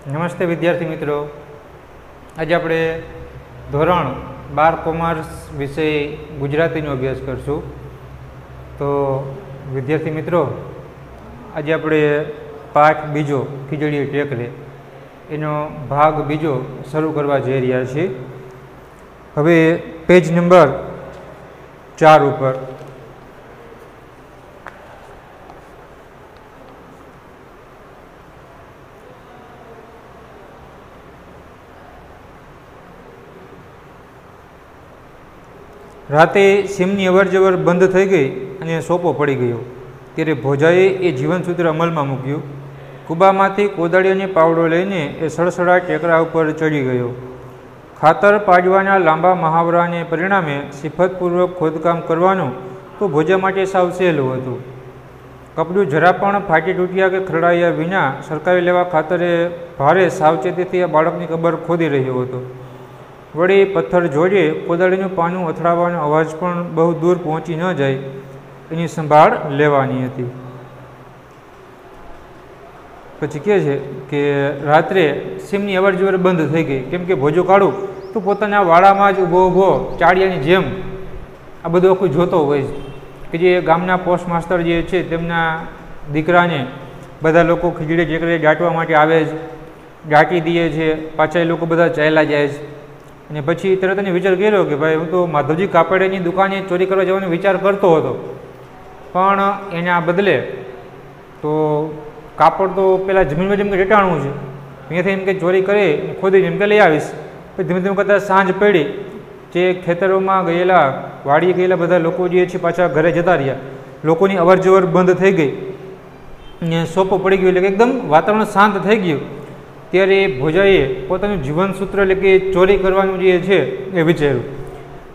નમસ્તે વિદ્યાર્થી મિત્રો, આજે આપણે ધોરણ 12 કોમર્સ વિષય ગુજરાતીનો અભ્યાસ કરશું. તો વિદ્યાર્થી મિત્રો, આજે આપણે પાઠ બીજો ખીજડીએ ટેકરે એનો ભાગ બીજો શરૂ કરવા જઈ રહ્યા છીએ. હવે પેજ નંબર 4 ઉપર રાતે સીમની અવરજવર બંધ થઈ ગઈ અને સોપો પડી ગયો. ત્યારે ભોજાએ એ જીવનસૂત્ર અમલમાં મૂક્યું. કૂબામાંથી કોદાળી અને પાવડો લઈને એ સડસડા ટેકરા ઉપર ચડી ગયો. ખાતર પાડવાના લાંબા મહાવરાને પરિણામે સિફતપૂર્વક ખોદકામ કરવાનું તો ભોજા માટે સાવ સહેલું હતું. કપડું જરા પણ ફાટી તૂટ્યા કે ખરડાયા વિના સરકાવી લેવા ખાતરે ભારે સાવચેતીથી આ બાળકની કબર ખોદી રહ્યો હતો. વળી પથ્થર જોડે કોદાળીનું પાનું અથડાવવાનો અવાજ પણ બહુ દૂર પહોંચી ન જાય એની સંભાળ લેવાની હતી. પછી કહે છે કે રાત્રે સીમની અવરજવર બંધ થઈ ગઈ, કેમ કે ભોજો કાળું તો પોતાના વાડામાં જ ઊભો ઊભો ચાળિયાની જેમ આ બધું આખું જોતો હોય છે કે જે ગામના પોસ્ટ માસ્ટર જે છે તેમના દીકરાને બધા લોકો ખીજડી ટેકરે દાટવા માટે આવે છે, દાટી દે છે, પાછા એ લોકો બધા ચાલ્યા જાય છે. અને પછી તરત એને વિચાર કર્યો કે ભાઈ હું તો માધવજી કાપડની દુકાને ચોરી કરવા જવાનો વિચાર કરતો હતો, પણ એના બદલે તો કાપડ તો પેલા જમીનમાં જેમ કે રેટાણું છે, અહીંયાથી એમ કે ચોરી કરી ખોદી એમ કે લઈ આવીશ. પછી ધીમે ધીમે કરતાં સાંજ પડી, જે ખેતરોમાં ગયેલા વાડીએ ગયેલા બધા લોકો જે છે પાછા ઘરે જતા રહ્યા, લોકોની અવર જવર બંધ થઈ ગઈ અને સોપો પડી ગયો, એટલે કે એકદમ વાતાવરણ શાંત થઈ ગયું. ત્યારે ભોજાએ પોતાનું જીવનસૂત્ર એટલે કે ચોરી કરવાનું જે છે એ વિચાર્યું.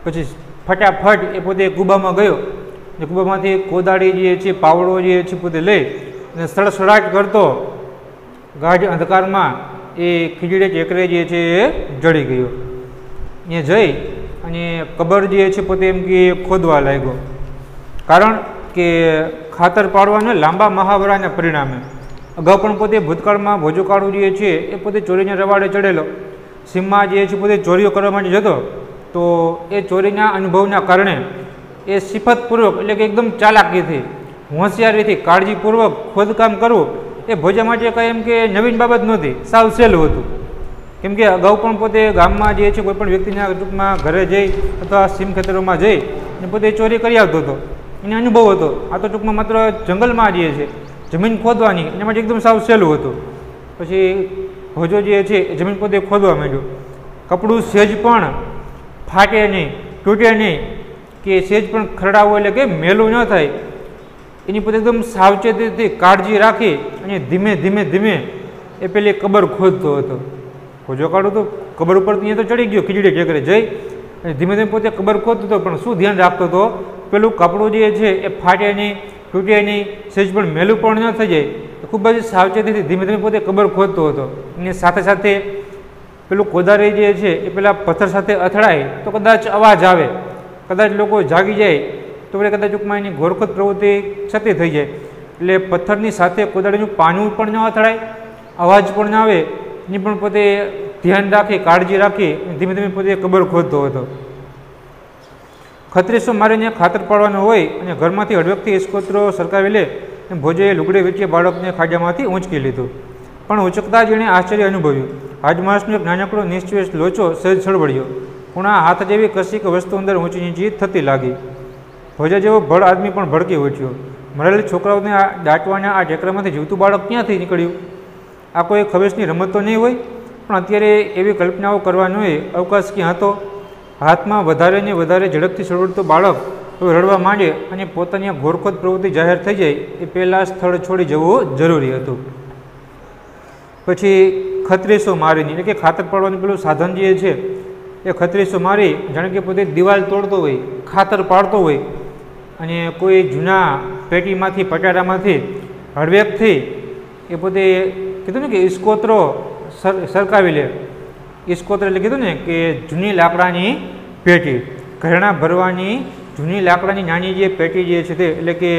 પછી ફટાફટ એ પોતે કૂબામાં ગયો અને કૂબામાંથી કોદાળી જે છે પાવડો જે છે પોતે લઈ અને સડસડાટ કરતો ગાઢ અંધકારમાં એ ખીજડી ટેકરે જે છે એ જડી ગયો. અહીંયા જઈ અને કબર જે છે પોતે એમ કે ખોદવા લાગ્યો, કારણ કે ખાતર પાડવાના લાંબા મહાવરાના પરિણામે. અગાઉ પણ પોતે ભૂતકાળમાં ભોજો કાળું જે છે એ પોતે ચોરીના રવાડે ચડેલો, સીમમાં જે છે પોતે ચોરીઓ કરવા માટે જતો, તો એ ચોરીના અનુભવના કારણે એ સિફતપૂર્વક એટલે કે એકદમ ચાલાકીથી, હોશિયારીથી, કાળજીપૂર્વક ખોદકામ કરવું એ ભોજા માટે કંઈ એમ કે નવીન બાબત નહોતી, સાવ સહેલું હતું. કેમ કે અગાઉ પણ પોતે ગામમાં જે છે કોઈ પણ વ્યક્તિના ટૂંકમાં ઘરે જઈ અથવા સીમ ખેતરોમાં જઈ અને પોતે ચોરી કરી આવતો હતો, એને અનુભવ હતો. આ તો ટૂંકમાં માત્ર જંગલમાં જે છે જમીન ખોદવાની, એના માટે એકદમ સાવ સહેલું હતું. પછી ભોજો જે છે એ જમીન પોતે ખોદવા માંડ્યો. કપડું સહેજ પણ ફાટે નહીં, તૂટે નહીં કે સહેજ પણ ખરડાવો એટલે કે મેલું ન થાય એની પોતે એકદમ સાવચેતીથી કાળજી રાખી અને ધીમે ધીમે ધીમે એ પેલી કબર ખોદતો હતો. ભોજો કાઢું તો કબર ઉપર અહીંયા તો ચડી ગયો ખીજડી ટેકરે જઈ અને ધીમે ધીમે પોતે કબર ખોદતો હતો, પણ શું ધ્યાન રાખતો હતો, પેલું કપડું જે છે એ ફાટે નહીં, તૂટે નહીં, સહેજ પણ મેલું પણ ન થઈ જાય. ખૂબ જ સાવચેતીથી ધીમે ધીમે પોતે કબર ખોદતો હતો. અને સાથે સાથે પેલું કોદાળી જે છે એ પેલા પથ્થર સાથે અથડાય તો કદાચ અવાજ આવે, કદાચ લોકો જાગી જાય તો વળી કદાચ ટૂંકમાં એની ઘોરખોદ પ્રવૃત્તિ ક્ષતિ થઈ જાય. એટલે પથ્થરની સાથે કોદાળીનું પાનું પણ ન અથડાય, અવાજ પણ ન આવે, એની પણ પોતે ધ્યાન રાખી, કાળજી રાખી ધીમે ધીમે પોતે કબર ખોદતો હતો. ખત્રીસો મારીને ખાતર પાડવાનું હોય અને ઘરમાંથી હળવેકથી ઇસ્કોત્રો સરકાવી લે એમ ભોજોએ લુગડે વેચી બાળકને ખાડામાંથી ઊંચકી લીધું. પણ ઉંચકતા જેણે આશ્ચર્ય અનુભવ્યું. હાડમાસનો એક નાનકડો નિશ્ચેષ લોચો સહેજ સળવળ્યો, પૂણા હાથ જેવી કશીક વસ્તુ અંદર ઊંચી નીચી થતી લાગી. ભોજા જેવો ભળ આદમી પણ ભડકી ઉઠ્યો. મરેલ છોકરાઓને દાટવાના આ ટેકરામાંથી જીવતું બાળક ક્યાંથી નીકળ્યું? આ કોઈ ખવેશની રમત તો નહીં હોય, પણ અત્યારે એવી કલ્પનાઓ કરવાનો અવકાશ ક્યાં હતો? હાથમાં વધારે ને વધારે ઝડપથી સળવળતું બાળક રડવા માંડે અને પોતાની ઘોરખોદ પ્રવૃત્તિ જાહેર થઈ જાય એ પહેલાં સ્થળ છોડી જવું જરૂરી હતું. પછી ખત્રીસો મારીને એટલે કે ખાતર પાડવાનું પેલું સાધન જે છે એ ખત્રીસો મારી, જાણે કે પોતે દિવાલ તોડતો હોય, ખાતર પાડતો હોય અને કોઈ જૂના પેટીમાંથી પટારામાંથી હળવેકથી એ પોતે કીધું ને કે ઇસ્કોત્રો સરકાવી લે. ઇસ્કોત્ર એટલે કીધું ને કે જૂની લાકડાની પેટી, ઘરેણાં ભરવાની જૂની લાકડાની નાની જે પેટી જે છે તે, એટલે કે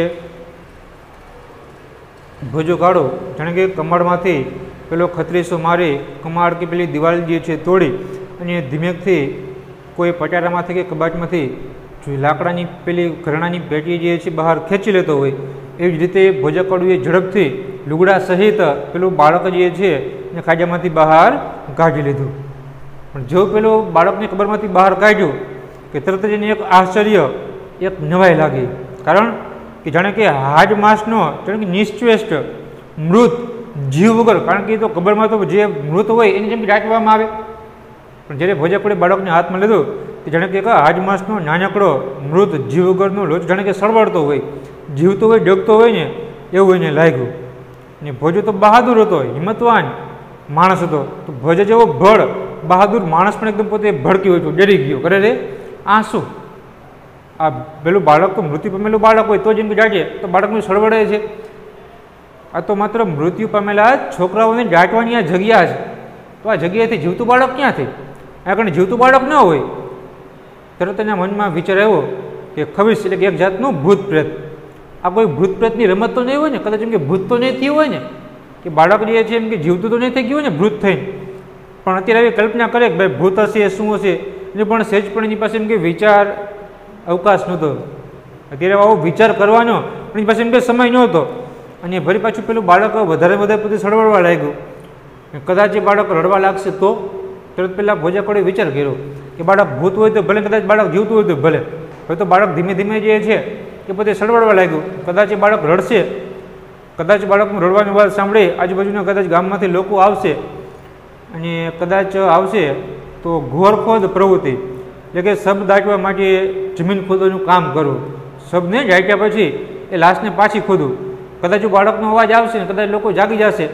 ભોજો કાઢો, જાણે કે કમળમાંથી પેલો ખત્રીસો મારી કમાડ કે પેલી દિવાલ જે છે તોડી અને ધીમેકથી કોઈ પટારામાંથી કે કબાટમાંથી લાકડાની પેલી ઘરણાની પેટી જે છે બહાર ખેંચી લેતો હોય, એવી જ રીતે ભોજાકાળુએ ઝડપથી લુગડા સહિત પેલું બાળક જે છે એને ખાજામાંથી બહાર કાઢી લીધું. પણ જો પેલું બાળકને કબરમાંથી બહાર કાઢ્યું કે તરત જ એને એક આશ્ચર્ય, એક નવાઈ લાગી. કારણ કે જાણે કે હાજ માંસનો જાણે કે નિશ્ચેષ્ટ મૃત જીવ વગર, કારણ કે એ તો કબરમાં તો જે મૃત હોય એની જેમ દાટવામાં આવે. પણ જ્યારે ભોજાકોળે બાળકને હાથમાં લીધું કે જાણે કે હાજ માંસનો નાનકડો મૃત જીવ વગરનો લોચ જાણે કે સળવળતો હોય, જીવતો હોય, ડગતો હોય ને એવું એને લાગ્યું. ને ભોજો તો બહાદુર હતો, હિંમતવાન માણસ હતો. તો ભોજા જેવો ભળ બહાદુર માણસ પણ એકદમ પોતે ભડકી હોય, ડરી ગયો. કરે રે આ શું? આ પેલું બાળક તો મૃત્યુ પામેલું બાળક હોય તો જેમ કે દાટે તો બાળકનું સળવળે છે. આ તો માત્ર મૃત્યુ પામેલા છોકરાઓને દાટવાની આ જગ્યા છે. તો આ જગ્યાએથી જીવતું બાળક ક્યાંથી? આ કારણ જીવતું બાળક ન હોય. તરત એના મનમાં વિચાર આવ્યો કે ખવીશ એટલે કે એક જાતનું ભૂત પ્રેત. આ કોઈ ભૂત પ્રેતની રમત તો નહીં હોય ને? કદાચ એમ કે ભૂત તો નહીં થયું હોય ને, કે બાળક જે છે એમ કે જીવતું તો નહીં થઈ ગયું હોય ને ભૂત થઈને. પણ અત્યારે આવી કલ્પના કરે કે ભાઈ ભૂત હશે શું હશે, એને પણ સહેજ પણ એની પાસે એમ કે વિચાર અવકાશ નહોતો. અત્યારે આવો વિચાર કરવાનો એની પાસે એમ કે સમય નહોતો. અને ફરી પાછું પેલું બાળક વધારે વધારે પોતે સળવળવા લાગ્યું. કદાચ એ બાળક રડવા લાગશે તો તરત પહેલાં ભોજાકોળે વિચાર કર્યો કે બાળક ભૂત હોય તો ભલે, કદાચ બાળક જીવતું હોય તો ભલે. હવે તો બાળક ધીમે ધીમે જે છે એ પોતે સળવળવા લાગ્યું. કદાચ એ બાળક રડશે, કદાચ બાળકનું રડવાની વાત સાંભળી આજુબાજુના કદાચ ગામમાંથી લોકો આવશે, અને કદાચ આવશે તો ઘોરખોદ પ્રવૃત્તિ એટલે કે શબ દાટવા માટે જમીન ખોદવાનું કામ કરવું. શબને દાટ્યા પછી એ લાશને પાછી ખોદવું. કદાચ જો બાળકનો અવાજ આવશે ને કદાચ લોકો જાગી જશે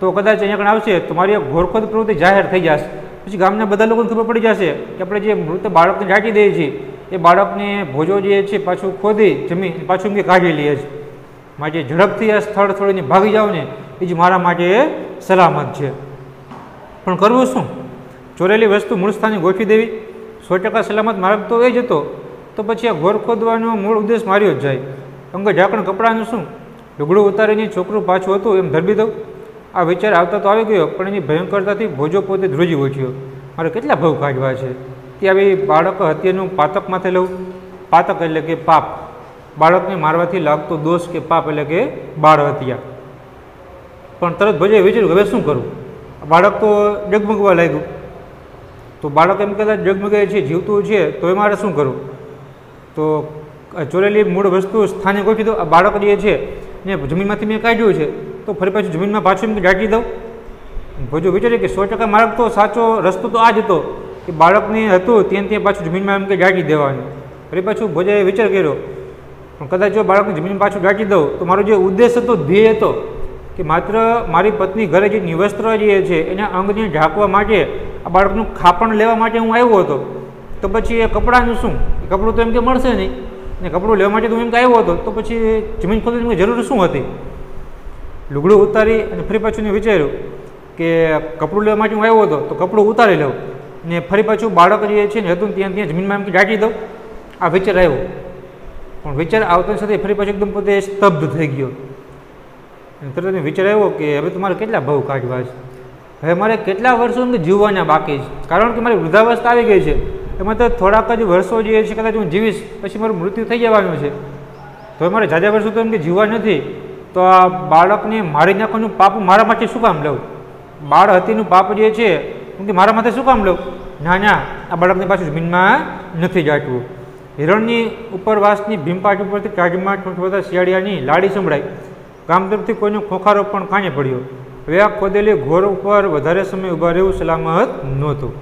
તો કદાચ અહીંયા આગળ આવશે તો મારી ઘોરખોદ પ્રવૃત્તિ જાહેર થઈ જશે. પછી ગામના બધા લોકોને ખબર પડી જશે કે આપણે જે મૃત બાળકને દાટી દઈએ છીએ એ બાળકને ભોજો જે છે પાછું ખોદી જમીન પાછું કે કાઢી લઈએ છીએ. માટે ઝડપથી આ સ્થળ છોડીને ભાગી જાઓ ને એ જ મારા માટે સલામત છે. પણ કરવું શું? ચોરેલી વસ્તુ મૂળ સ્થાને ગોઠવી દેવી 100% સલામત માર્ગ તો એ જ હતો. તો પછી આ ઘોર ખોદવાનો મૂળ ઉદ્દેશ માર્યો જ જાય. અંગ ઢાંકણ કપડાનું શું? લુગડું ઉતારીને છોકરું પાછું હતું એમ ધરબી દઉં. આ વિચાર આવતા તો આવી ગયો, પણ એની ભયંકરતાથી ભોજો પોતે ધ્રુજી ઉઠ્યો. મારે કેટલા ભવ કાઢવા છે? તે આવી બાળક હત્યાનું પાતક માથે લઉં. પાતક એટલે કે પાપ, બાળકને મારવાથી લાગતો દોષ કે પાપ એટલે કે બાળ હત્યા. પણ તરત ભોજે વિચાર્યું હવે શું કરું? બાળક તો ડગમગવા લાગ્યું. તો બાળક એમ કદાચ ડગમગે છે, જીવતું છે, તો એ મારે શું કરવું? તો ચોરેલી મૂળ વસ્તુ સ્થાને ગોઠવી દો. આ બાળક જે છે ને જમીનમાંથી મેં કાઢ્યું છે તો ફરી પાછું જમીનમાં પાછું એમ દાટી દઉં. ભોજો વિચાર્યું કે 100% માર્ગ તો સાચો રસ્તો તો આ જ હતો કે બાળકને હતું ત્યાં પાછું જમીનમાં એમ કે દાટી દેવાનું. ફરી પાછું ભોજાએ વિચાર કર્યો પણ કદાચ જો બાળકને જમીન પાછું દાટી દઉં તો મારો જે ઉદ્દેશ હતો, ધ્યેય હતો કે માત્ર મારી પત્ની ઘરે જે નિવસ્ત્ર જે છે એના અંગને ઢાંકવા માટે આ બાળકનું ખાપણ લેવા માટે હું આવ્યો હતો. તો પછી એ કપડાનું શું? એ કપડું તો એમ કે મળશે નહીં, ને કપડું લેવા માટે તો એમ કે આવ્યો હતો તો પછી જમીન ખોદવાની જરૂર શું હતી? લુગડું ઉતારી અને ફરી પાછું મેં વિચાર્યું કે કપડું લેવા માટે હું આવ્યો હતો તો કપડું ઉતારી લઉં ને ફરી પાછું બાળક જે છે ને હતું ત્યાં જમીનમાં એમ કે દાટી દઉં. આ વિચાર આવ્યો. પણ વિચાર આવતાની સાથે ફરી પાછું એકદમ પોતે સ્તબ્ધ થઈ ગયો. તરત વિચાર આવ્યો કે હવે તો મારે કેટલા ભવ કાઢવા છે? હવે મારે કેટલા વર્ષો જીવવાના બાકી છે? કારણ કે મારી વૃદ્ધાવસ્થા આવી ગઈ છે. એમાં તો થોડાક જ વર્ષો જે છે કદાચ હું જીવીશ પછી મારું મૃત્યુ થઈ જવાનું છે. તો મારે જાજા વર્ષો તો એમ કે જીવવા નથી. તો આ બાળકને મારી નાખવાનું પાપ મારા માટે શું કામ લઉં? બાળ હત્યાનું પાપ જે છે એમ કે મારા માટે શું કામ લઉં? ના ના, આ બાળકને પાછું જમીનમાં નથી દાટવું. હિરણની ઉપરવાસની ભીમપાટ ઉપરથી કાઢમાં ઠૂંઠવતા શિયાળિયાની લાડી સંભળાઈ. ગામ તરફથી કોઈનો ખોખારો પણ કાને પડ્યો. હવે આ ખોદેલી ઘોર ઉપર વધારે સમય ઊભા રહેવું સલામત નહોતું.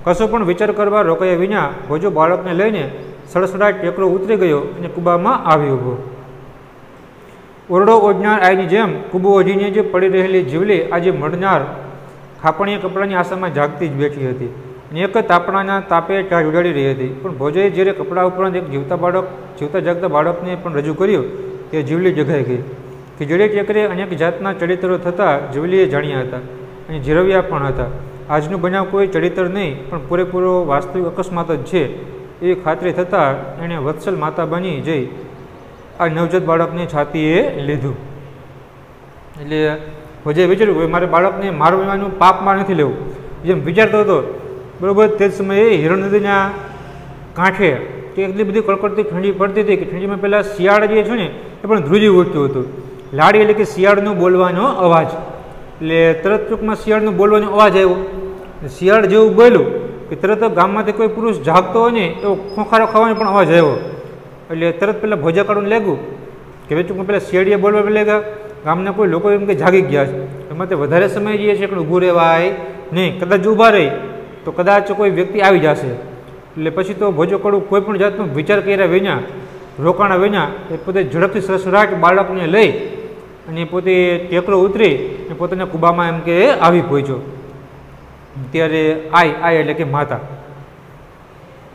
કશો પણ વિચાર કરવા રોકાયા વિના ભોજો બાળકને લઈને સડસડાટ ટેકરો ઉતરી ગયો અને કુબામાં આવી ઊભો. ઓરડો ઓઢનાર આઈની જેમ કૂબો ઓઢીને જે પડી રહેલી જીવલી આજે મળનાર ખાપણીયા કપડાની આશામાં જાગતી જ બેઠી હતી અને એક તાપણાના તાપે ટાઢ ઉડાડી રહી હતી. પણ ભોજોએ જ્યારે કપડા ઉપરાંત એક જીવતા જાગતા બાળકને પણ રજૂ કર્યું તે જીવલી જગાઈ ગઈ. ખીજડી ટેકરે અનેક જાતના ચરિત્રો થતાં જીવલીએ જાણ્યા હતા અને જીરવ્યા પણ હતા. આજનું બનાવ કોઈ ચરિત્ર નહીં પણ પૂરેપૂરો વાસ્તવિક અકસ્માત જ છે એવી ખાતરી થતાં એણે વત્સલ માતા બની જઈ આ નવજાત બાળકને છાતીએ લીધું. એટલે ભોજાએ વિચાર્યું કે મારે બાળકને મારવાનું પાપમાં નથી લેવું, જેમ વિચારતો હતો બરાબર. તે જ સમયે હિરણ નદીના કાંઠે કે એટલી બધી કડકડતી ઠંડી પડતી હતી કે ઠંડીમાં પહેલાં શિયાળ જે છે ને એ પણ ધ્રુજી ઉઠતું હતું. લાડી એટલે કે શિયાળનો બોલવાનો અવાજ, એટલે તરત ટૂંકમાં શિયાળનો બોલવાનો અવાજ આવ્યો. શિયાળ જેવું બોલ્યું કે તરત ગામમાંથી કોઈ પુરુષ જાગતો હોય ને એવો ખોખારો ખાવાનો પણ અવાજ આવ્યો. એટલે તરત પહેલાં ભોજા કાઢું લાગ્યું કે હવે ટૂંકમાં પહેલાં શિયાળીએ બોલવા લાગ્યા, ગામના કોઈ લોકો એમ કે જાગી ગયા છે, એમાં તે વધારે સમય જઈએ છે કે ઊભું રહેવાય નહીં, કદાચ ઊભા રહી તો કદાચ કોઈ વ્યક્તિ આવી જશે. એટલે પછી તો ભોજો કાઢું કોઈ પણ જાતનો વિચાર કર્યા વિના, રોકાણા વિના એ પોતે ઝડપથી સસરાટ બાળકને લઈ અને પોતે ટેકરો ઉતરી અને પોતાના કુબામાં એમ કે આવી પહોંચ્યો. ત્યારે આય એટલે કે માતા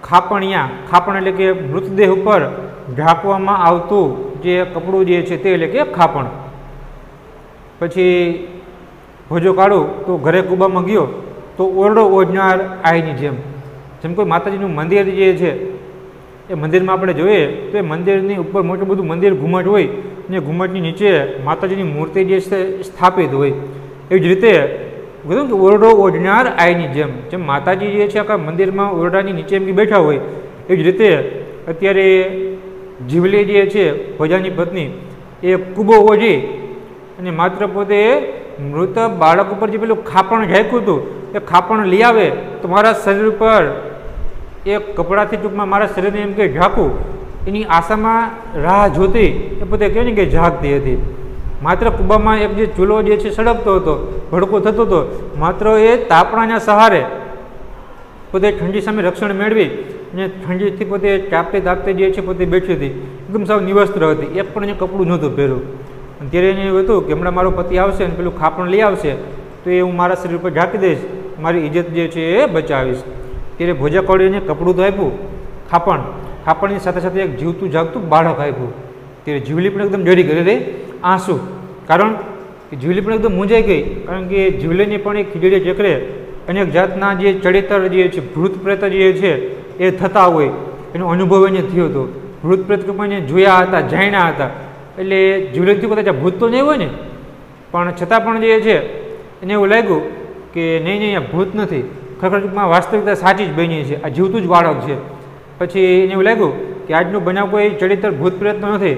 ખાપણિયા, ખાપણ એટલે કે મૃતદેહ ઉપર ઢાંકવામાં આવતું જે કપડું જે છે તે એટલે કે ખાપણ. પછી ભોજો કાઢું તો ઘરે કુબામાં ગયો તો ઓરડો ઓઢનાર આઈની જેમ કોઈ માતાજીનું મંદિર જે છે એ મંદિરમાં આપણે જોઈએ તો એ મંદિરની ઉપર મોટું બધું મંદિર ઘુમટ હોય અને ઘુમટની નીચે માતાજીની મૂર્તિ જે છે સ્થાપિત હોય. એવી જ રીતે કીધું કે ઓરડો ઓઢનાર આઈની જેમ માતાજી જે છે આખા મંદિરમાં ઓરડાની નીચે એમ બેઠા હોય, એવી જ રીતે અત્યારે જીવલી જે છે ભોજાની પત્ની એ કૂબો ઓઢી અને માત્ર પોતે મૃત બાળક ઉપર જે પેલું ખાપણ ઢાંક્યું હતું એ ખાપણ લઈ આવે તો મારા શરીર ઉપર એ કપડાથી ટૂંકમાં મારા શરીરને એમ કે ઢાંકું, એની આશામાં રાહ જોતી એ પોતે કહે ને કે જાગતી હતી. માત્ર કુબામાં એક જે ચૂલો જે છે સળગતો હતો, ભડકો થતો હતો, માત્ર એ તાપણાના સહારે પોતે ઠંડી સામે રક્ષણ મેળવી અને ઠંડીથી પોતે તાપતે જે છે પોતે બેઠી હતી, એકદમ સાવ નિવસ્ત્ર હતી, એક પણ એને કપડું નહોતું પહેર્યું. ત્યારે એને એવું હતું કે હમણાં મારો પતિ આવશે અને પેલું ખાપણ લઈ આવશે તો એ હું મારા શરીર પર ઢાંકી દઈશ, મારી ઇજ્જત જે છે એ બચાવીશ. ત્યારે ભોજા કાઢીને કપડું તો આપ્યું, ખાપણની સાથે સાથે એક જીવતું જાગતું બાળક આપ્યું. ત્યારે જીવલી પણ એકદમ ડરી ગઈ રે આંસુ, કારણ કે જીવલી પણ એકદમ મૂંઝાઈ ગઈ, કારણ કે જીવલીને પણ એક ખીજડીએ ચક્રે અનેક જાતના જે ચડિત્ર જે છે ભૂત પ્રેત જે છે એ થતા હોય એનો અનુભવ એને થયો હતો. ભૂત પ્રેત એને જોયા હતા, જાણ્યા હતા, એટલે જીવલીથી કદાચ ભૂત તો નહીં હોય ને, પણ છતાં પણ જે છે એને એવું લાગ્યું કે નહીં આ ભૂત નથી, ખરેખર ટૂંકમાં વાસ્તવિકતા સાચી જ બની છે, આ જીવતું જ બાળક છે. પછી એને એવું લાગ્યું કે આજનો બનાવ કોઈ ચડિત્ર ભૂત પ્રયત્ન નથી,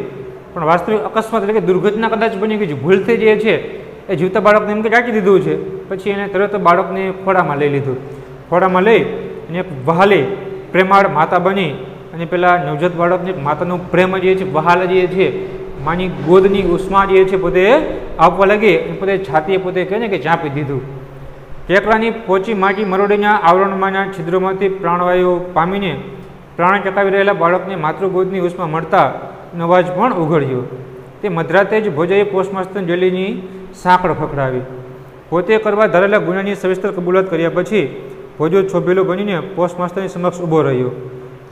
પણ વાસ્તવિક અકસ્માત એટલે કે દુર્ઘટના કદાચ બની ગઈ છે, ભૂલથી જે છે એ જીવતા બાળકને એમ કે ટાંકી દીધું છે. પછી એને તરત બાળકને ખોળામાં લઈ લીધું. ખોળામાં લઈ અને એક વહાલી પ્રેમાળ માતા બની અને પેલા નવજાત બાળકને માતાનો પ્રેમ જે છે, વહાલ જે છે, માની ગોદની ઉષ્મા જે છે પોતે આપવા લાગી અને પોતે છાતીએ પોતે કહે ને કે ચાંપી દીધું. ટેકરાની પોચી માટી મરોડીના આવરણમાંના છિદ્રોમાંથી પ્રાણવાયુ પામીને પ્રાણ ટકાવી રહેલા બાળકને માતૃગોદની ઉષ્મા મળતા અવાજ પણ ઉઘડ્યો. તે મધરાતે જ ભોજાએ પોસ્ટમાસ્ટર જેલીની સાંકળ ખખડાવી. પોતે કરવા ધારેલા ગુનાની સવિસ્તર કબૂલાત કર્યા પછી ભોજો છોભેલો બનીને પોસ્ટમાસ્ટરની સમક્ષ ઊભો રહ્યો.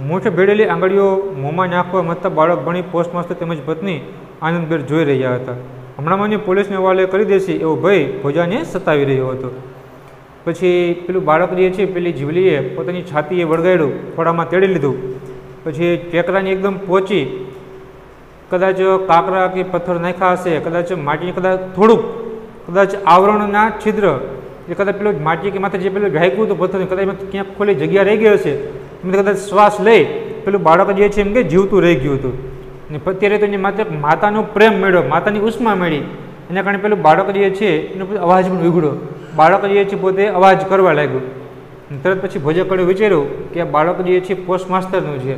મૂઠ ભેળેલી આંગળીઓ મોંમાં નાખવા મતતા બાળક ભણી પોસ્ટમાસ્ટર તેમજ પત્ની આનંદભેર જોઈ રહ્યા હતા. હમણાં મને પોલીસને હવાલે કરી દેશે એવો ભય ભોજાને સતાવી રહ્યો હતો. પછી પેલું બાળક જે છે પેલી જીવલીએ પોતાની છાતીએ વળગાડ્યું, ખોળામાં તેડી લીધું. પછી ટેકરાની એકદમ પહોંચી, કદાચ કાંકરા કે પથ્થર નાખ્યા હશે, કદાચ માટી, કદાચ થોડુંક કદાચ આવરણના છિદ્ર એ કદાચ પેલું માટી કે માથે જે પેલું ઢાંક્યું હતું પથ્થર, કદાચ ક્યાંક ખોલી જગ્યા રહી ગઈ હશે, એમ કદાચ શ્વાસ લઈ પેલું બાળક જે છે એમ કે જીવતું રહી ગયું હતું. અને અત્યારે તો એને માત્ર માતાનો પ્રેમ મળ્યો, માતાની ઉષ્મા મળી, એના કારણે પેલું બાળક જે છે એનો અવાજ પણ ઉઘડ્યો. બાળક જે છે પોતે અવાજ કરવા લાગ્યું. તરત પછી ભોજા કાઢ્યું, વિચાર્યું કે આ બાળક જે છે પોસ્ટમાસ્ટરનું છે,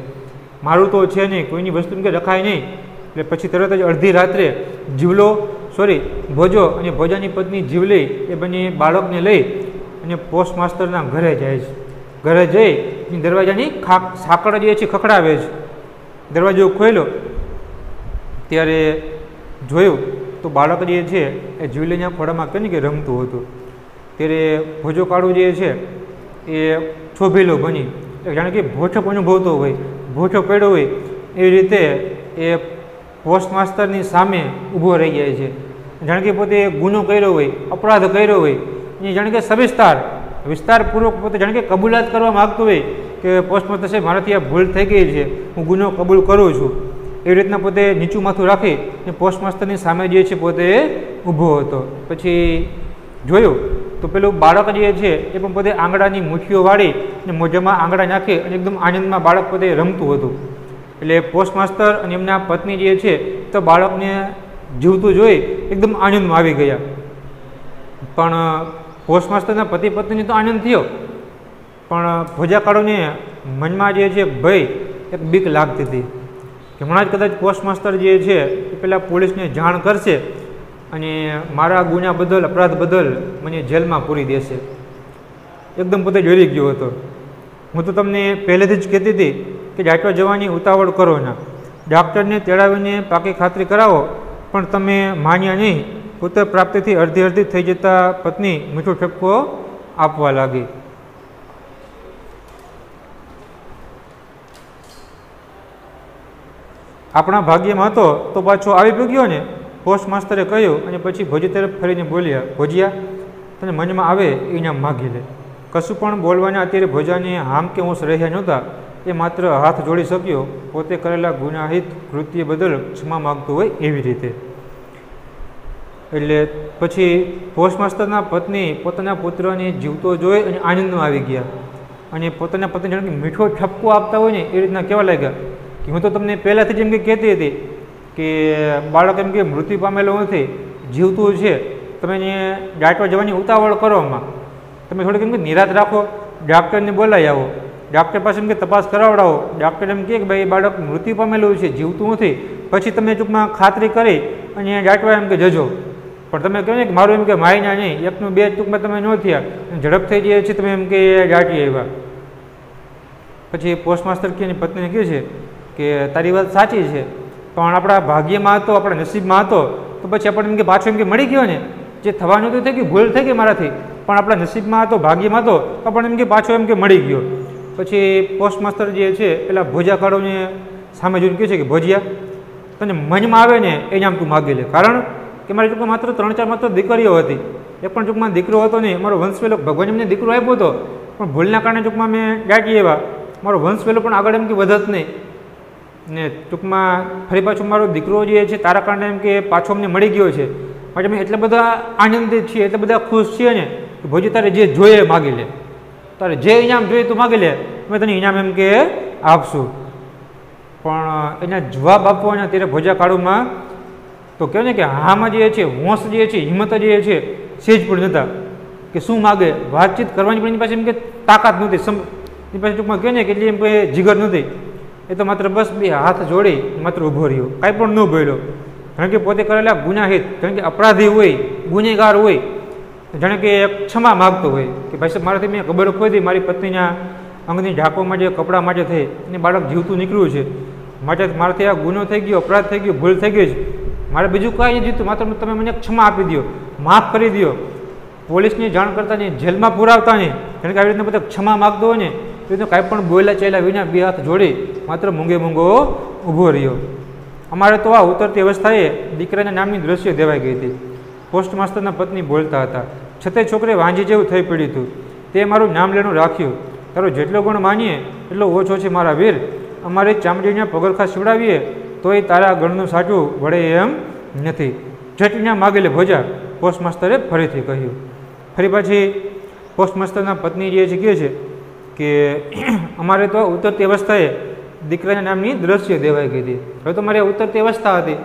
મારું તો છે નહીં, કોઈની વસ્તુ કે રખાય નહીં. એટલે પછી તરત જ અડધી રાત્રે ભોજો અને ભોજાની પત્ની જીવલી એ બંને બાળકને લઈ અને પોસ્ટમાસ્ટરના ઘરે જાય છે. ઘરે જઈ દરવાજાની સાંકળ જે છે ખખડાવે છે. દરવાજો ખોલ્યો ત્યારે જોયું તો બાળક જે છે એ જીવલીના ખોળામાં કહે ને કે રમતું હતું. ત્યારે ભોજો કાળું જે છે એ છોભેલો બની, જાણે કે ભોઠપ અનુભવતો હોય, ભોઠો પડ્યો હોય એવી રીતે એ પોસ્ટમાસ્ટરની સામે ઊભો રહી જાય છે. જાણે કે પોતે ગુનો કર્યો હોય, અપરાધ કર્યો હોય, એ જાણે કે વિસ્તારપૂર્વક પોતે જાણે કે કબૂલાત કરવા માગતો હોય કે પોસ્ટમાસ્ટર સાહેબ મારાથી આ ભૂલ થઈ ગઈ છે, હું ગુનો કબૂલ કરું છું. એવી રીતના પોતે નીચું માથું રાખી અને પોસ્ટમાસ્ટરની સામે જે છે પોતે ઊભો હતો। પછી જોયું તો પેલું બાળક જે છે એ પણ પોતે આંગળાની મુઠ્ઠીઓ વાળી અને મોઢામાં આંગળા નાખી અને એકદમ આનંદમાં બાળક પોતે રમતું હતું। એટલે પોસ્ટ માસ્તર અને એમના પત્ની જે છે તો બાળકને જીવતું જોઈ એકદમ આનંદમાં આવી ગયા। પણ પોસ્ટ માસ્તરના પતિ પત્નીને તો આનંદ થયો, પણ ભોજાકાળોને મનમાં જે છે ભય એક બીક લાગતી હતી કે હમણાં જ કદાચ પોસ્ટ માસ્તર જે છે એ પેલા પોલીસને જાણ કરશે અને મારા ગુના બદલ અપરાધ બદલ મને જેલમાં પૂરી દેશે। એકદમ પોતે ડરી ગયો હતો। હું તો તમને પહેલેથી જ કહેતી હતી કે ડાક્ટર જવાની ઉતાવળ કરો ના, ડાક્ટરને તેડાવીને પાકી ખાતરી કરાવો, પણ તમે માન્યા નહીં। પુત્ર પ્રાપ્તિથી અડધી અડધી થઈ જતા પત્ની મીઠો ઠપકો આપવા લાગી। આપણા ભાગ્યમાં હતો તો પાછો આવી ગયો ને, પોસ્ટ માસ્તરે કહ્યું અને પછી ભોજી તરફ ફરીને બોલ્યા, ભોજિયા તને મનમાં આવે એ ઇનામ માગી લે। કશું પણ બોલવાના અત્યારે ભોજાને હામ કે હોશ રહ્યા નહોતા, એ માત્ર હાથ જોડી શક્યો, પોતે કરેલા ગુનાહિત કૃત્ય બદલ ક્ષમા માગતું હોય એવી રીતે। એટલે પછી પોસ્ટ માસ્તરના પત્ની પોતાના પુત્રને જીવતો જોઈ અને આનંદમાં આવી ગયા અને પોતાના પત્ની જાણે કે મીઠો ઠપકો આપતા હોય ને એ રીતના કહેવા લાગ્યા કે હું તો તમને પહેલાંથી જ એમ કે કહેતી હતી કે બાળક એમ કે મૃત્યુ પામેલો નથી, જીવતું છે, તમે એને ડાક્ટર જવાની ઉતાવળ કરવામાં તમે થોડીક એમ કે નિરાશ રાખો, ડાક્ટરને બોલાવી આવો, ડાક્ટર પાસે એમ કે તપાસ કરાવડાવો, ડાક્ટર એમ કહે કે ભાઈ બાળક મૃત્યુ પામેલું છે, જીવતું નથી, પછી તમે ટૂંકમાં ખાતરી કરી અને ડાક્ટર એમ કે જજો। પણ તમે કહો ને કે મારું એમ કે માયના નહીં, એકનું બે ટૂંકમાં તમે ન થયા, ઝડપ થઈ જાય છે, તમે એમ કે દાટી આવ્યા। પછી પોસ્ટ માસ્તર કે એની પત્નીને કહે છે કે તારી વાત સાચી છે, પણ આપણા ભાગ્યમાં હતો, આપણા નસીબમાં હતો તો પછી આપણે એમ કે પાછો એમ કે મળી ગયો ને, જે થવાનું હતું થઈ ગયું, ભૂલ થઈ ગઈ મારાથી, પણ આપણા નસીબમાં હતો, ભાગ્યમાં હતો તો પણ એમ કે પાછો એમ કે મળી ગયો। પછી પોસ્ટ માસ્તર જે છે પેલા ભોજાકાળોને સામે જોઈને કહે છે કે ભોજિયા તને મનમાં આવે ને એ નામ તું માગી લે, કારણ કે મારી ટૂંકમાં માત્ર 3-4 માત્ર દીકરીઓ હતી, એક પણ ટૂંકમાં દીકરો હતો નહીં, મારો વંશવેલો ભગવાન એમને દીકરો આપ્યો હતો પણ ભૂલના કારણે ટૂંકમાં મેં દાટી એવા, મારો વંશવેલો પણ આગળ એમ કે વધત નહીં ને ટૂંકમાં ફરી પાછું મારો દીકરો જે છે તારા કારણે એમ કે પાછો અમને મળી ગયો છે, માટે અમે એટલા બધા આનંદિત છીએ, એટલા બધા ખુશ છીએ ને કે ભોજી તારે જે જોઈએ માગી લે, તારે જે ઇનામ જોઈએ તું માગી લે, અમે તને ઇનામ એમ કે આપશું। પણ એના જવાબ આપવાના ત્યારે ભોજાકાળુમાં તો કહે ને કે હામાં જે છે, હોંશ જે છે, હિંમત જે છે સેજ પણ નહોતા કે શું માગે, વાતચીત કરવાની પણ એની પાસે એમ કે તાકાત નહોતી, એની પાસે ટૂંકમાં કહે ને કે એટલી એમ કે જીગર નહોતી, એ તો માત્ર બસ બે હાથ જોડી માત્ર ઊભો રહ્યો, કાંઈ પણ ન બોલ્યો। કારણ કે પોતે કરેલા ગુનાહિત, કારણ કે અપરાધી હોય, ગુનેગાર હોય, જાણે કે ક્ષમા માગતો હોય કે ભાઈ સાહેબ મારાથી મેં ખબર ખોઈ મારી પત્નીના અંગની ઢાંકવા માટે, કપડાં માટે થઈ અને બાળક જીવતું નીકળ્યું છે, માટે મારાથી આ ગુનો થઈ ગયો, અપરાધ થઈ ગયો, ભૂલ થઈ ગઈ છે, મારે બીજું કાંઈ નથી જીવતું, માત્ર તમે મને ક્ષમા આપી દો, માફ કરી દો। પોલીસની જાણ કરતા નહીં, જેલમાં પુરાવતા નહીં, કારણ કે આવી રીતના બધા ક્ષમા માગતો હોય ને એ તો કાંઈ પણ બોલ્યા ચાલ્યા વિના બે હાથ જોડી માત્ર મૂંગે મૂંગો ઊભો રહ્યો। અમારે તો આ ઉતરતી અવસ્થાએ દીકરાના નામની દ્રશ્ય દેવાઈ ગઈ હતી। પોસ્ટ માસ્તરના પત્ની બોલતા હતા, છતાંય છોકરે વાંજી જેવું થઈ પડ્યું હતું, તે મારું નામ લેણું રાખ્યું, તારો જેટલો ગુણ માનીએ એટલો ઓછો છે મારા વીર, અમારે ચામડીના પગરખા સીવડાવીએ તોય તારા ગણનું સાચું વળે એમ નથી, જેટલીના માગી લે ભોજા, પોસ્ટ માસ્તરે ફરીથી કહ્યું। ફરી પાછી પોસ્ટ માસ્તરના પત્ની જે છે કહે છે કે અમારે તો ઉતરતી અવસ્થાએ દીકરાના નામની દ્રશ્ય દેવાઈ ગઈ હતી, હવે તો મારી ઉતરતી અવસ્થા હતી,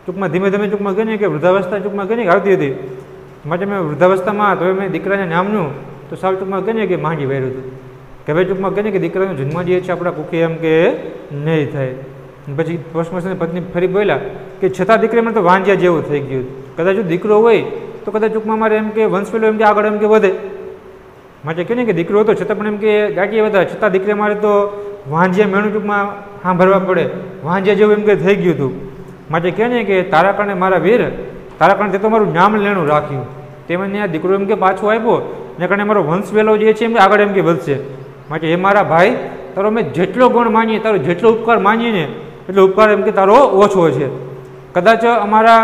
ટૂંકમાં ધીમે ધીમે ટૂંકમાં કહે ને કે વૃદ્ધાવસ્થા ટૂંકમાં કહે ને કે આવતી હતી, માટે મેં વૃદ્ધાવસ્થામાં તો મેં દીકરાના નામનું તો સાવ ટૂંકમાં કહે ને કે માંડી વાળ્યું હતું કે ભાઈ ટૂંકમાં કહે ને કે દીકરાનો જન્મ જે છે આપણા કુખે એમ કે નહીં થાય। પછી પોસ્ટ માસ્તરની પત્ની ફરી બોલ્યા કે છતાં દીકરીમાં તો વાંજ્યા જેવું થઈ ગયું, કદાચ જો દીકરો હોય તો કદાચ ટૂંકમાં મારે એમ કે વંશવેલો એમ કે આગળ એમ કે વધે, માટે કહે ને કે દીકરો હતો છતાં પણ એમ કે દાટીએ વધા, છતાં દીકરી મારે તો વાંજ્યા મેણું ટૂંકમાં સાંભળવા પડે, વાંજ્યા જેવું એમ કે થઈ ગયું હતું, માટે કહે ને કે તારા કારણે મારા વીર, તારા કારણે તે તો મારું નામ લેણું રાખ્યું, તે મને આ દીકરો એમ કે પાછો આપ્યો, એના કારણે મારો વંશવેલો જે છે એમ કે આગળ એમ કે વધશે, માટે એ મારા ભાઈ તારો અમે જેટલો ગુણ માનીએ, તારો જેટલો ઉપકાર માનીએ ને એટલો ઉપકાર એમ કે તારો ઓછો છે, કદાચ અમારા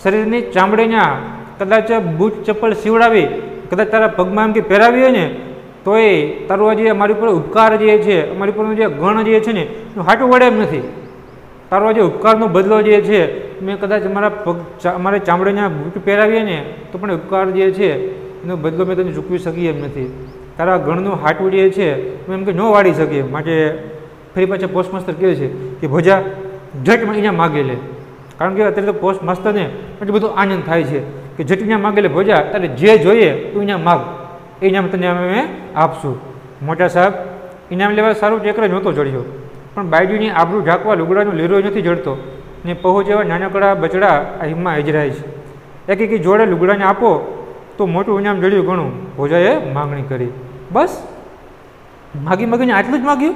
શરીરની ચામડીના કદાચ બૂટ ચપ્પલ સીવડાવી, કદાચ તારા પગમાં એમ કે પહેરાવી હોય ને તોય તારો જે અમારી ઉપર ઉપકાર જે છે, અમારી ઉપરનો જે ગણ જે છે ને એનું હાટું વળે એમ નથી, તારો જે ઉપકારનો બદલો જે છે તમે કદાચ અમારે ચામડીના બૂટ પહેરાવીએ ને તો પણ ઉપકાર જે છે એનો બદલો મેં તને ચૂકવી શકીએ એમ નથી. તારા ગણનું હાટવું જે છે એમ કે ન વાળી શકીએ. માટે ફરી પાછા પોસ્ટ માસ્ટર કહે છે કે ભોજા જટમાં ઇનામ માગી લે. કારણ કે અત્યારે તો પોસ્ટ માસ્ટરને એટલું બધું આનંદ થાય છે કે જટ ઇનામ માગી લે. ભોજા તારે જે જોઈએ તું ઇનામ માગ, એ ઇનામ તને અમે આપશું. મોટા સાહેબ ઇનામ લેવા સારું ટેકરે નહોતો ચડ્યો, પણ બાયડીની આબરૂ ઢાંકવા લુગડાનો લીરોય નથી જડતો ને પહુ જેવા નાનકડા બચડા આ હિમમાં હજરાય છે. એક જોડે લુગડાને આપો તો મોટું ઇનામ જડ્યું ઘણું. ભોજાએ માંગણી કરી. બસ માગીને આટલું જ માગ્યું?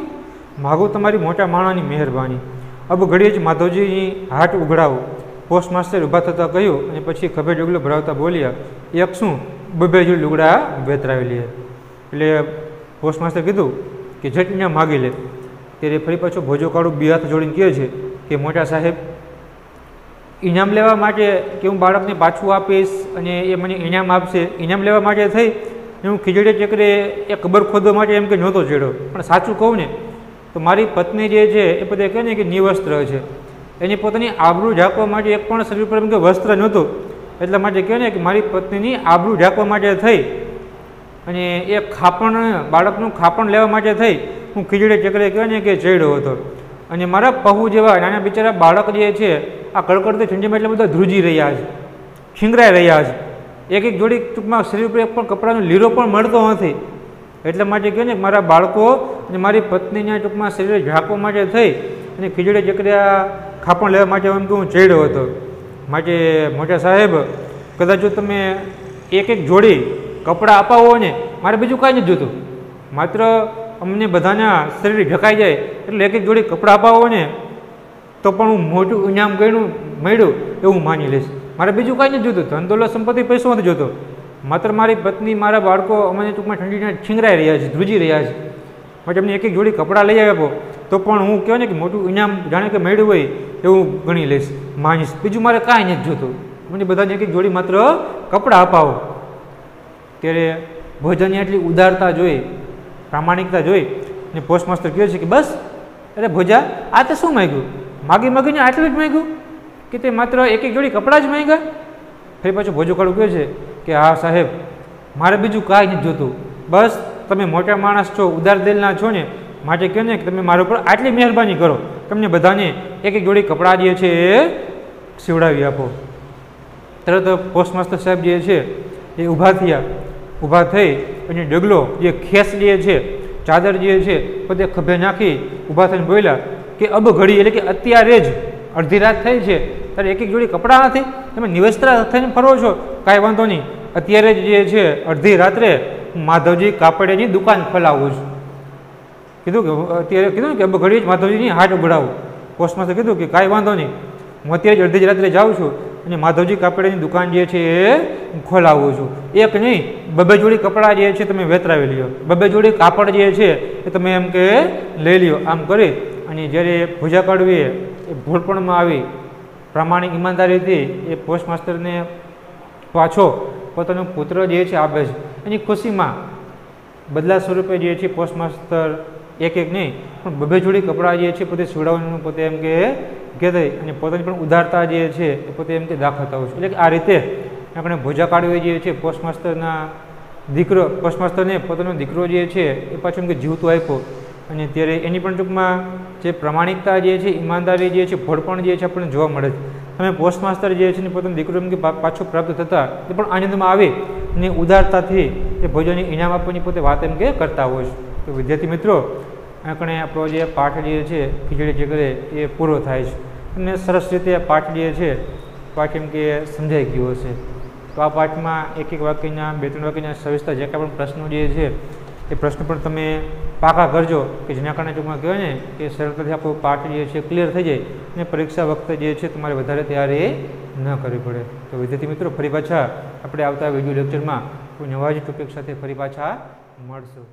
માગું તમારી મોટા માણાની મહેરબાની. અબ ઘડીએ જ માધવજીની હાટ ઉઘડાવો. પોસ્ટ માસ્ટર ઊભા થતાં કહ્યું અને પછી ખભે ડગલો ભરાવતા બોલ્યા, એક શું બબે જો લુગડા વેતરાવી લે. એટલે પોસ્ટ માસ્ટર કીધું કે જટ ઇનામ માગી લે. ત્યારે ફરી પાછો ભોજો કાળું બે હાથ જોડીને કહે છે કે મોટા સાહેબ ઇનામ લેવા માટે કે હું બાળકને પાછું આપીશ અને એ મને ઇનામ આપશે, ઇનામ લેવા માટે થઈ હું ખીજડે ચક્રે એ કબર ખોદવા માટે એમ કે નહોતો ચડ્યો. પણ સાચું કહું ને તો મારી પત્ની જે છે એ પોતે કહે ને કે નિવસ્ત્ર છે. એની પોતાની આબરૂ ઢાંકવા માટે એક પણ શરીર પર એમ કે વસ્ત્ર નહોતું. એટલા માટે કહે ને કે મારી પત્નીની આબરૂ ઢાંકવા માટે થઈ અને એ ખાપણ બાળકનું ખાપણ લેવા માટે થઈ હું ખીજડે ચક્રે કહે ને કે ચડ્યો હતો. અને મારા પહુ જેવા નાના બિચારા બાળક જે છે આ કડકડતી ઠંડીમાં એટલા બધા ધ્રુજી રહ્યા છે, ખીંગરાઈ રહ્યા છે. એક જોડી ટૂંકમાં શરીર પર એક પણ કપડાનો લીરો પણ મળતો નથી. એટલા માટે કહે ને મારા બાળકો અને મારી પત્નીના ટૂંકમાં શરીરે ઢાંકવા માટે થઈ અને ખીજડે ચક્રિયા ખાપણ લેવા માટે એમ કે હું ચડ્યો હતો. માટે મોટા સાહેબ કદાચ જો તમે એક જોડી કપડાં અપાવો ને મારે બીજું કાંઈ નથી જોતું, માત્ર અમને બધાના શરીર ઢકાઈ જાય એટલે એક જોડી કપડાં અપાવો ને તો પણ હું મોટું ઇનામ ગણું મળ્યું એવું માની લઈશ. મારે બીજું કાંઈ નથી જોતું, ધન દોલત સંપત્તિ પૈસો નથી જોતો. માત્ર મારી પત્ની મારા બાળકો અમને ટૂંકમાં ઠંડીના છીંગરાઈ રહ્યા છે, ધ્રુજી રહ્યા છે. માટે અમને એક જોડી કપડાં લઈ આપો તો પણ હું કહેવાય ને કે મોટું ઇનામ જાણે કે મળ્યું હોય એવું ગણી લઈશ, માનીશ. બીજું મારે કાંઈ નથી જોતું, મને બધાને એક જોડી માત્ર કપડાં અપાવો. ત્યારે ભોજાની આટલી ઉદારતા જોઈ, પ્રામાણિકતા જોઈ અને પોસ્ટ માસ્ટર કહે છે કે બસ અરે ભોજા આ તે શું માગ્યું? માગીને આટલું જ માગ્યું કે તે માત્ર એક જોડી કપડાં જ માગ્યા? ફરી પાછું ભોજો કાળું કહે છે કે હા સાહેબ મારે બીજું કાંઈ નથી જોતું, બસ તમે મોટા માણસ છો, ઉદાર દિલના છો ને, માટે કહો ને કે તમે મારા ઉપર આટલી મહેરબાની કરો, તમને બધાને એક જોડી કપડાં જે છે એ સીવડાવી આપો. તરત પોસ્ટ માસ્ટર સાહેબ જે છે એ ઊભા થયા. ઊભા થઈ અને ડગલો જે ખેસ જે છે, ચાદર જે છે પોતે ખભે નાખી ઊભા થઈને બોલ્યા કે અબ ઘડી એટલે કે અત્યારે જ અડધી રાત થઈ છે, ત્યારે એક જોડી કપડાં નથી, તમે નિવસ્ત્ર થઈને ફરો છો, કાંઈ વાંધો નહીં, અત્યારે જ જે છે અડધી રાત્રે હું માધવજી કાપડિયાની દુકાન ખોલાવું છું. કીધું કે અત્યારે કીધું ને કે અબ ઘડી જ માધવજીની હાટ ઉઘડાવું. પોસ્ટ માસ્ટરે કીધું કે કાંઈ વાંધો નહીં, હું અત્યારે જ અડધી જ રાત્રે જાઉં છું અને માધવજી કાપડિયાની દુકાન જે છે એ ખોલાવું છું. એક નહીં બબે જોડી કપડાં જે છે તમે વેતરાવી લ્યો, બબે જોડી કાપડ જે છે એ તમે એમ કે લઈ લ્યો. આમ કરી અને જ્યારે ભોજા કાઢવીએ એ ભોળપણમાં આવી પ્રામાણિક ઈમાનદારીથી એ પોસ્ટ માસ્ટરને પાછો પોતાનો પુત્ર જે છે આપે છે. એની ખુશીમાં બદલા સ્વરૂપે જે છે પોસ્ટ માસ્ટર એક નહીં પણ બબે જોડી કપડાં જે છે પોતે સીવડાવવાનું પોતે એમ કે કહેતા અને પોતાની પણ ઉદારતા જે છે એ પોતે એમ કે દાખવતા હોય છે. એટલે કે આ રીતે આપણે ભોજા કાઢવી જે છે પોસ્ટ માસ્ટરના દીકરો, પોસ્ટ માસ્ટરને પોતાનો દીકરો જે છે એ પાછું એમ કે જીવતું આપ્યો અને ત્યારે એની પણ ટૂંકમાં જે પ્રામાણિકતા જે છે, ઈમાનદારી જે છે, ભોળપણ જે છે આપણને જોવા મળે છે. અમે પોસ્ટ માસ્ટર જે છે ને પોતાનો દીકરો એમ કે પાછો પ્રાપ્ત થતા એ પણ આનંદમાં આવે અને ઉદારતાથી એ ભોજનને ઇનામ આપવાની પોતે વાત એમ કે કરતા હોય છે. તો વિદ્યાર્થી મિત્રો આપણે આપણો જે પાઠ જે છે ખીજડી ચક્રે એ પૂરો થાય છે અને સરસ રીતે પાઠ જે છે પાઠ એમ કે સમજાઈ ગયો હશે. તો આ પાઠમાં એક વાક્યના 2-3 વાક્યના સવિસ્તર જે કાંઈ પણ પ્રશ્નો જે છે એ પ્રશ્નો પણ તમે પાકા કરજો કે જેના કારણે ટૂંકમાં કહેવાય ને કે સરળતાથી આપણો પાઠ જે છે ક્લિયર થઈ જાય અને પરીક્ષા વખતે જે છે તમારે વધારે તૈયારી ન કરવી પડે. તો વિદ્યાર્થી મિત્રો ફરી પાછા આપણે આવતા વિડીયો લેક્ચરમાં કોઈ નવા જ ટોપિક સાથે ફરી પાછા મળશું.